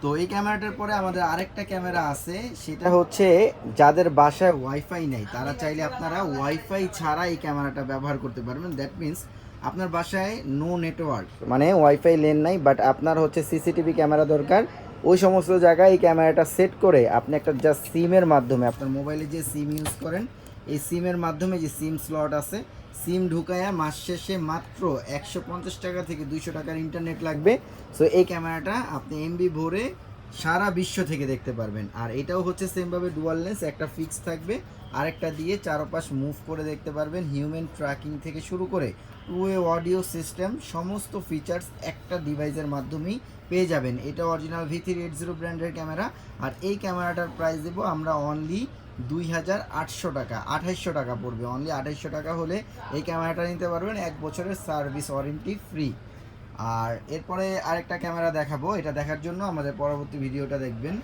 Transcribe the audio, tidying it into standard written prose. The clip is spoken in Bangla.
তো এই ক্যামেরাটার পরে আমাদের আরেকটা ক্যামেরা আছে, সেটা হচ্ছে যাদের বাসায় ওয়াইফাই নেই তারা চাইলে আপনারা ওয়াইফাই ছাড়া এই ক্যামেরাটা ব্যবহার করতে পারবেন। দ্যাট মিন্স আপনার বাসায় নো নেটওয়ার্ক, মানে ওয়াইফাই লেন নাই, বাট আপনার হচ্ছে সিসিটিভি ক্যামেরা দরকার। ওই সমস্ত জায়গায় এই ক্যামেরাটা সেট করে আপনি একটা জাস্ট সিমের মাধ্যমে, আপনার মোবাইলে যে সিম ইউজ করেন এই সিমের মাধ্যমে, যে সিম স্লট আছে, সিম ঢুকায়া মাস শেষে মাত্র 150 টাকা থেকে 200 টাকার ইন্টারনেট লাগবে। সো এই ক্যামেরাটা আপনি এমবি ভরে সারা বিশ্ব থেকে দেখতে পারবেন। আর এটাও হচ্ছে সেমভাবে ডুয়াল লেন্স, একটা ফিক্স থাকবে, আরেকটা দিয়ে চারপাশ মুভ করে দেখতে পারবেন। হিউম্যান ট্র্যাকিং থেকে শুরু করে টু ওয়ে অডিও সিস্টেম, সমস্ত ফিচার্স একটা ডিভাইসের মাধ্যমেই পেয়ে যাবেন। এটা অরিজিনাল V380 ব্র্যান্ডের ক্যামেরা। আর এই ক্যামেরাটার প্রাইস দেবো আমরা অনলি 2800 টাকা, 2800 টাকা পড়বে। অনলি 2800 টাকা হলে এই ক্যামেরাটা নিতে পারবেন, 1 বছরের সার্ভিস ওয়ারেন্টি ফ্রি। আর এরপরে আরেকটা ক্যামেরা দেখাবো, এটা দেখার জন্য আমাদের পরবর্তী ভিডিওটা দেখবেন।